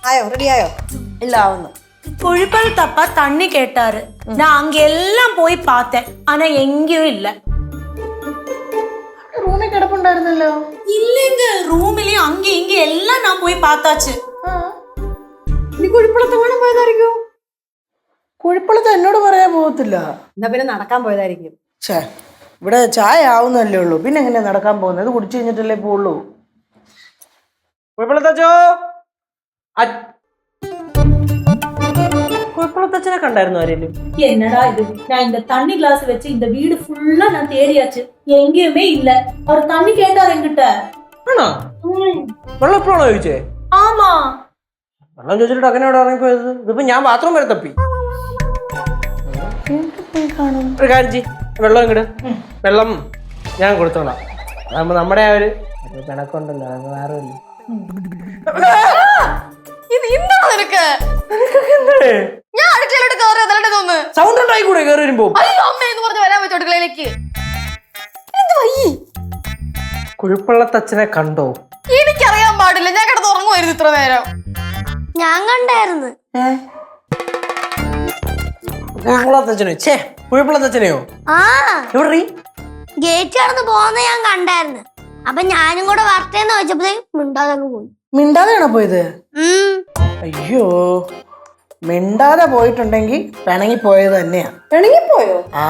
ஆயோ ready ஆயோ இல்ல ஆவுന്നു குழிப்பல் தப்பா தண்ணி கேட்டாரு. நான் அங்க எல்லாம் போய் பார்த்தேன். ஆனா எங்கேயும் இல்ல. റൂമിൽ കിടപ്പുണ്ടായിരുന്നല്ലോ. ഇല്ലെങ്കിൽ റൂമിലെയും അങ്ക ഇങ്ക എല്ലാം ഞാൻ പോയി பார்த்தாச்சு. നീ കുഴിപ്പളത്ത് വേണം പോയതായിരിക്കും. കുഴിപ്പളത്ത് എന്നോട് പറയാൻ പോകത്തില്ല. എന്നാ പിന്നെ നടക്കാൻ പോയതായിരിക്കും. ഛേ, ഇവിടെ ചായ ആവുന്നല്ലേ ഉള്ളൂ. പിന്നെ എങ്ങനെയാ നടക്കാൻ പോകുന്നത്? ഇത് കുടിച്ചു കഴിഞ്ഞിട്ടല്ലേ പോവുള്ളൂ. കുഴപ്പമില്ലത്തച്ചോ, കുഴപ്പമില്ലത്തച്ഛനെ കണ്ടായിരുന്നു ആരെങ്കിലും? என்னடா இது? நான் இந்த தண்ணி கிளாஸ் வச்சு இந்த வீடு ஃபுல்லா நான் தேடியாச்சு. எங்கேயுமே இல்ல. அவர் தண்ணி கேட்டார் என்கிட்ட. ആണോ? വെള്ളം എപ്പോഴാണോ ചോദിച്ചേ? ஆமா. വെള്ളം ചോദിച്ചിട്ട് അങ്ങനെ അവിടെ ഇറങ്ങിപ്പോയത്? ഇതിപ്പോ ഞാൻ ബാത്റൂം വരെ തപ്പി. ഒരു കാര്യം ചെയ്യ്, വെള്ളം ഇങ്ങട്. വെള്ളം ഞാൻ കൊടുത്തോളാം. അതാകുമ്പോ നമ്മുടെ ആ ഒരു പിണക്കുണ്ടല്ലോ, അത് വേറെ സൗണ്ട് ഉണ്ടായി കൂടെ കയറി വരുമ്പോ. കുഴിപ്പള്ളത്തച്ഛനെ കണ്ടോ? എനിക്കറിയാൻ പാടില്ല, ഞാൻ കിടന്ന് ഉറങ്ങുമായിരുന്നു ഇത്ര നേരം. ഞാൻ കണ്ടായിരുന്നു. കുഴിപ്പള്ളത്തച്ഛനോ? ഛേ, കുഴിപ്പള്ളത്തച്ഛനെയോ? ആ എവിടെ? ഗേറ്റ് കടന്ന് പോകുന്ന ഞാൻ കണ്ടായിരുന്നു. അപ്പൊ ഞാനും കൂടെ വരട്ടേന്ന് വെച്ചപ്പോ മിണ്ടാതെ പോയി. മിണ്ടാതെയാണോ പോയത്? അയ്യോ, മിണ്ടാതെ പോയിട്ടുണ്ടെങ്കിൽ പിണങ്ങി പോയത് തന്നെയാ. പിണങ്ങിപ്പോയോ? ആ,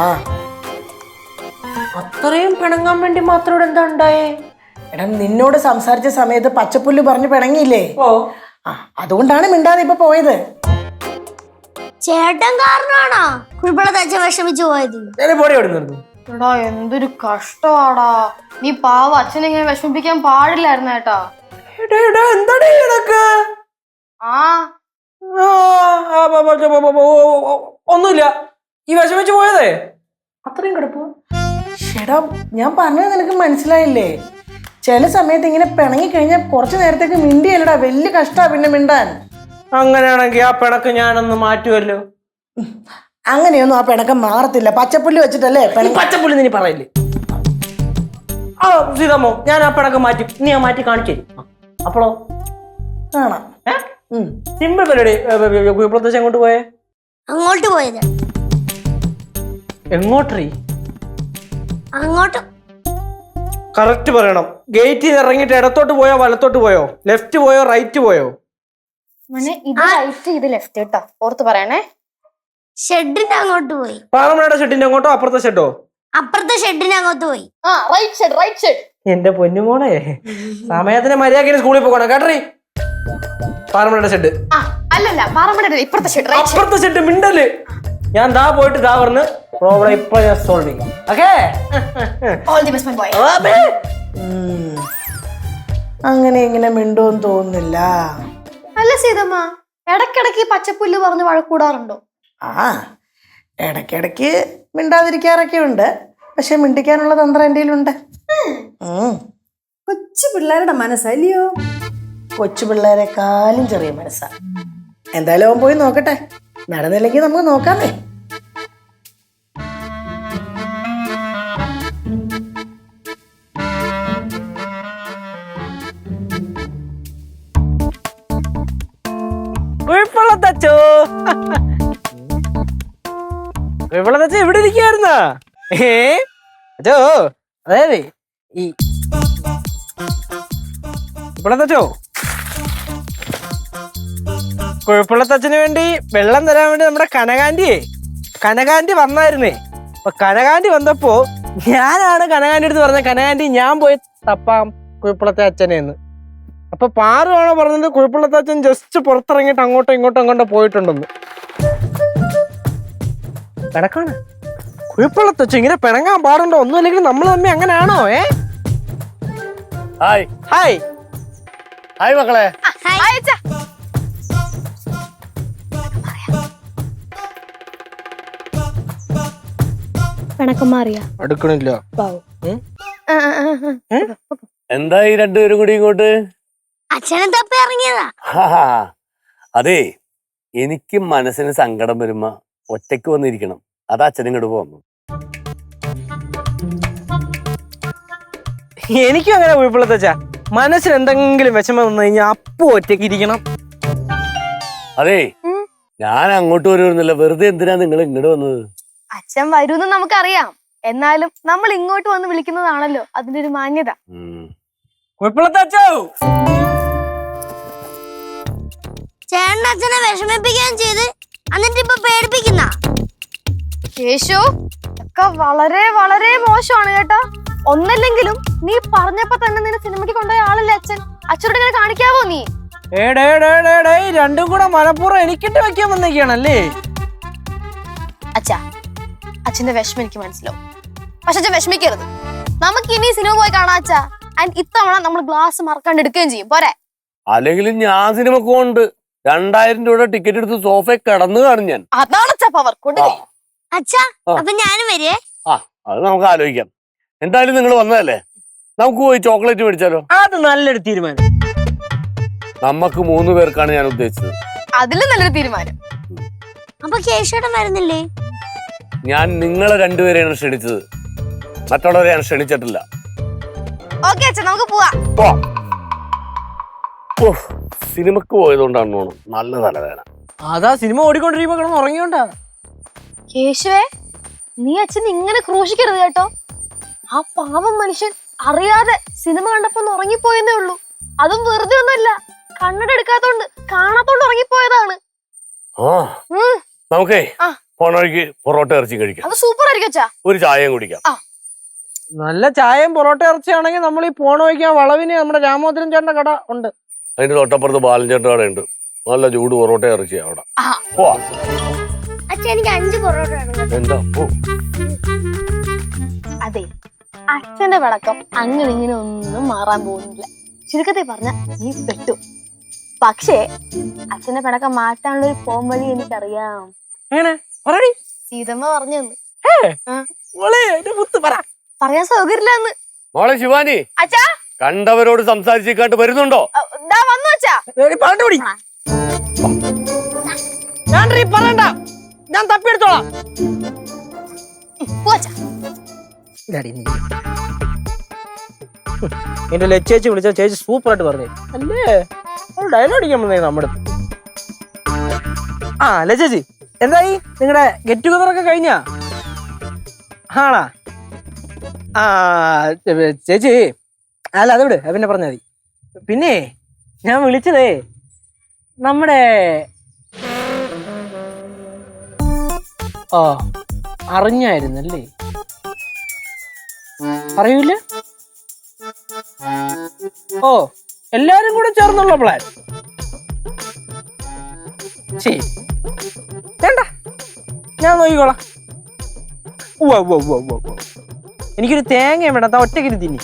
അത്രയും പിണങ്ങാൻ വേണ്ടി മാത്രം ഇവിടെ എന്താ ഉണ്ടായേ? എടാ, നിന്നോട് സംസാരിച്ച സമയത്ത് പച്ചപ്പുല്ല് പറഞ്ഞ് പിണങ്ങിയില്ലേ? ഓ, അതുകൊണ്ടാണ് മിണ്ടാതെ ഇപ്പൊ പോയത്. ചേട്ടൻ കാരണമാണോ കുഴിപ്പള്ളത്തച്ഛൻ വിഷമിച്ചു പോയത്? പൊടി ഓടി നിർന്നു. എടാ എന്തൊരു കഷ്ടമാടാ. നീ പാവ അച്ഛനെ ഇങ്ങനെ വിഷമിപ്പിക്കാൻ പാടില്ലായിരുന്നു ഏട്ടാ. എന്താടേ ഇതൊക്കെ? ഒന്നുമില്ല, ഈ വിഷമിച്ച് പോയതേ. അത്രയും കിടപ്പോ? ഷെടാ, ഞാൻ പറഞ്ഞത് നിനക്ക് മനസ്സിലായില്ലേ? ചില സമയത്ത് ഇങ്ങനെ പിണങ്ങി കഴിഞ്ഞാൽ കുറച്ചു നേരത്തേക്ക് മിണ്ടിയല്ലടാ, വലിയ കഷ്ടാ പിന്നെ മിണ്ടാൻ. അങ്ങനെയാണെങ്കിൽ ആ പിണക്ക് ഞാനൊന്ന് മാറ്റുമല്ലോ. അങ്ങനെയൊന്നും ആ പിണക്കം മാറത്തില്ല. പച്ചപ്പുല്ല് വെച്ചിട്ടല്ലേ? പച്ചപ്പുല്ല് നീ പറയില്ലേ? ആ സീതമ്മോ, ഞാൻ ആ പിണക്ക് മാറ്റി. നീ ആ മാറ്റി കാണിച്ചു തരും. അപ്പോളോ കാണാം. സിമ്പിൾ പരിപാടി. കുഴിപ്പള്ളത്തച്ഛൻ എങ്ങോട്ട് പോയേ? അങ്ങോട്ട് പോയത്. എങ്ങോട്ടീ? അങ്ങോട്ട്. കറക്റ്റ് പറയണം. ഗേറ്റിൽ ഇറങ്ങിയിട്ട് ഇടത്തോട്ട് പോയോ വലത്തോട്ട് പോയോ? ലെഫ്റ്റ് പോയോ റൈറ്റ് പോയോ? ഇത് റൈറ്റ്, ഇത് ലെഫ്റ്റ് കേട്ടോ, ഓർത്ത് പറയണേ. ഷെഡിന്റെ അങ്ങോട്ട് പോയി. പാറമടയുടെ ഷെഡിന്റെ അങ്ങോട്ടോ അപ്പുറത്തെ ഷെഡോ? അപ്പുറത്തെ ഷെഡിന്റെ അങ്ങോട്ട് പോയി. Right side, right side. എന്റെ പൊന്നുമോളെ, സമയത്തിന് മര്യാദയ്ക്ക് സ്കൂളിൽ പോകണം കേട്ടറി. പാറമടയുടെ ഷെഡ് അല്ലല്ല, പാറമടയുടെ ഇപ്പുറത്തെ ഷെഡ്. അപ്പുറത്തെ ഷെഡ് മിണ്ടല്. ഞാൻ ദാ പോയിട്ട് ദാ പറഞ്ഞ് പ്രോബ്ലം ഇപ്പൊ ഞാൻ സോൾവ് ചെയ്യും. Okay, all the best my boy. അങ്ങനെ ഇങ്ങനെ മിണ്ടോന്ന് തോന്നുന്നില്ല. അല്ല സീതമ്മ, ഇടയ്ക്കിടയ്ക്ക് പച്ചപ്പുല്ല് പറഞ്ഞ് വഴക്കൂടാറുണ്ടോ? ആ, ഇടയ്ക്കിടയ്ക്ക് മിണ്ടാതിരിക്കാറൊക്കെ ഉണ്ട്. പക്ഷെ മിണ്ടിക്കാനുള്ള തന്ത്രം എൻ്റെ കയ്യിലുണ്ട്. കൊച്ചു പിള്ളേരുടെ മനസ്സല്ലയോ? കൊച്ചു പിള്ളേരെക്കാളും ചെറിയ മനസ്സാ. എന്തായാലും അവൻ പോയി നോക്കട്ടെ. നടന്നില്ലെങ്കിൽ നമുക്ക് നോക്കാമേ. കുഴപ്പമുള്ളതച്ചോ, കുഴപ്പമുള്ളതച്ച എവിടെ ഇരിക്കായിരുന്ന? അച്ചോ, അതെ ഈ കുഴപ്പമുള്ളതച്ചോ, കുഴപ്പമുള്ളതച്ചന് വേണ്ടി വെള്ളം തരാൻ വേണ്ടി നമ്മുടെ കനകാന്റി വന്നായിരുന്നേ. അപ്പൊ കനകാന്റി വന്നപ്പോ ഞാനാണ് കനകാന്റി അടുത്ത് പറഞ്ഞത്, കനകാന്റി ഞാൻ പോയി തപ്പാം കുഴപ്പമുള്ളത്തെ അച്ഛനെന്ന്. അപ്പൊ പാറുവാണോ പറഞ്ഞത് കുഴപ്പമുള്ളത്തെ അച്ഛൻ ജസ്റ്റ് പുറത്തിറങ്ങിയിട്ട് അങ്ങോട്ടോ ഇങ്ങോട്ടോ പോയിട്ടുണ്ടെന്ന്. പിണക്കാണ് കുഴപ്പമുള്ളത്തച്ഛൻ. ഇങ്ങനെ പിണങ്ങാൻ പാടുണ്ടോ? ഒന്നുമില്ലെങ്കിൽ നമ്മൾ തമ്മി അങ്ങനെയാണോ? ഹായ് ഹായ് ഹായ് മക്കളെ. അടുക്കണില്ല. എന്താ ഈ രണ്ടുപേരും കൂടി ഇങ്ങോട്ട്? അച്ഛനെ തപ്പി ഇറങ്ങിയതാ. അതെ, എനിക്ക് മനസ്സിന് സങ്കടം വരുമ്പോ ഒറ്റയ്ക്ക് വന്നിരിക്കണം. അതാ അച്ഛനും ഇങ്ങോട്ട് പോന്നു. എനിക്കും അങ്ങനെ കുഴപ്പമില്ലത്തച്ഛാ. മനസ്സിന് എന്തെങ്കിലും വിഷമം വന്നു കഴിഞ്ഞാൽ അപ്പോ ഒറ്റയ്ക്ക് ഇരിക്കണം. അതേ ഞാൻ അങ്ങോട്ട് വരുന്നില്ല, വെറുതെ എന്തിനാ നിങ്ങൾ ഇങ്ങോട്ട് വന്നത്? അച്ഛൻ വരൂന്ന് നമുക്കറിയാം, എന്നാലും നമ്മൾ ഇങ്ങോട്ട് വന്ന് വിളിക്കുന്നതാണല്ലോ അതിന്റെ ഒരു മാന്യത. കുഴപ്പമില്ലത്തച്ചോ. ചേട്ടൻ അച്ഛനെ വിഷമിപ്പിക്കുകയും ചെയ്ത് എന്നിട്ട് ഇപ്പൊ പേടിപ്പിക്കുന്ന കേശു ഒക്കെ വളരെ വളരെ മോശമാണ് കേട്ടോ. ഒന്നല്ലെങ്കിലും നീ പറഞ്ഞപ്പോ തന്നെ നിന്നെ സിനിമയ്ക്ക് കൊണ്ടുപോയ ആളല്ലേ അച്ഛൻ. അച്ഛനോട് ഇങ്ങനെ കാണിക്കാവോ നീ? രണ്ടും കൂടെ മനപ്പൂർവ്വം എനിക്കിട്ട് വെക്കാൻ വന്നേക്കാണല്ലേ? അച്ഛാ, അച്ഛന്റെ വിഷമം എനിക്ക് മനസ്സിലാവും, പക്ഷെ അച്ഛൻ വിഷമിക്കരുത്. നമുക്ക് ഇനി സിനിമ പോയി കാണാം അച്ഛാ. ആൻഡ് ഇത്തവണ നമ്മൾ ഗ്ലാസ് മറക്കാണ്ട് എടുക്കുകയും ചെയ്യും, പോരെ? അല്ലെങ്കിലും ഞാൻ സിനിമക്ക് കൊണ്ട് 2000 രൂപയുടെ ടിക്കറ്റ് എടുത്ത് സോഫയിൽ കിടന്നു കാണും ഞാൻ. അതാണ് അച്ഛാ പവർ. അച്ഛാ അപ്പൊ ഞാനും വരുവേ. അത് നമുക്ക് ആലോചിക്കാം. എന്തായാലും നിങ്ങൾ വന്നതല്ലേ, നമുക്ക് പോയി ചോക്ലേറ്റ് മേടിച്ചാലോ? അത് നല്ലൊരു തീരുമാനം. നമുക്ക് 3 പേർക്കാണ് ഞാൻ ഉദ്ദേശിച്ചത്. അതിലും നല്ലൊരു തീരുമാനം. അപ്പൊ കേശോട്ടൻ വരുന്നില്ലേ? ഞാൻ നിങ്ങളെ 2 പേരെയാണ് ക്ഷണിച്ചത്, മറ്റുള്ളവരെ ഞാൻ ക്ഷണിച്ചിട്ടില്ല. ഓക്കെ അച്ഛാ, നമുക്ക് പോവാം. സിനിമക്ക് പോയതുകൊണ്ടാണ് തോന്നുന്നു നല്ല തലവേദന. അതാ സിനിമ ഓടിക്കൊണ്ടിരിക്കുമ്പോ കിടന്ന് ഉറങ്ങിയോണ്ടാ. കേശുവേ, നീ അച്ഛൻ ഇങ്ങനെ ക്രൂശിക്കരുത് കേട്ടോ. ആ പാവം മനുഷ്യൻ അറിയാതെ സിനിമ കണ്ടപ്പോ ഉറങ്ങിപ്പോയെന്നേ ഉള്ളൂ. അതും വെറുതെ ഒന്നുമല്ല, കണ്ണട എടുക്കാത്തോണ്ട് കാണാത്തോണ്ട് ഉറങ്ങിപ്പോയതാണ്. നമുക്കേ പോണ വഴിക്ക് പൊറോട്ട ഇറച്ചി കഴിക്കാം. അത് സൂപ്പർ ആയിരിക്കും അച്ഛാ. ഒരു ചായയും കുടിക്കാം. നല്ല ചായയും പൊറോട്ട ഇറച്ചിയാണെങ്കിൽ നമ്മൾ ഈ പോണ വയ്ക്കാൻ വളവിന് നമ്മുടെ രാമോദരൻ ചേട്ടന്റെ കട ഉണ്ട്. അതിന്റെ തൊട്ടപ്പുറത്ത് ബാലൻചേട്ടൻ കടയുണ്ട്, നല്ല ചൂട് പൊറോട്ട ഇറച്ചി അവിടെ. അച്ഛൻ എനിക്ക് 5 പൊറോട്ട എന്താ? അതെ, അച്ഛന്റെ വിളക്കം അങ്ങനെ ഇങ്ങനെ ഒന്നും മാറാൻ പോകുന്നില്ല. ചുരുക്കത്തിൽ പറഞ്ഞ നീ പെട്ടു. പക്ഷേ അച്ഛന്റെ പിണക്കം മാറ്റാനുള്ള ഒരു പോം വഴി എനിക്കറിയാം. സീതമ്മ പറഞ്ഞു തന്നു. പറയാൻ സൗകര്യമില്ലെന്ന്. മോളെ ശിവാനി, അച്ഛാ കണ്ടവരോട് സംസാരിച്ചിട്ട് വരുന്നുണ്ടോ? വന്നു അച്ഛാ. പറയണ്ട, ഞാൻ തപ്പിയെടുത്തോളാം. എന്റെ ലച്ചേച്ചി വിളിച്ച ചേച്ചി സൂപ്പറായിട്ട് പറഞ്ഞേ അല്ലേ? ഡയലോഗ് അടിക്കാൻ വന്നേ നമ്മുടെ. ലച്ചേച്ചി എന്തായി നിങ്ങളുടെ ഗെറ്റ് ടുഗദർ ഒക്കെ കഴിഞ്ഞാ? ആണാ? ചേച്ചി അല്ല അത് വിട്, പിന്നെ പറഞ്ഞാൽ മതി. പിന്നെ ഞാൻ വിളിച്ചതേ നമ്മുടെ അറിഞ്ഞായിരുന്നല്ലേ? പറയൂല? എല്ലാരും കൂടെ ചേർന്നുള്ള പ്ലാൻ. ശരി, വേണ്ട, ഞാൻ നോക്കിക്കോളാം. എനിക്കൊരു തേങ്ങ വേണ്ട, ഒറ്റയ്ക്ക് തിന്നി.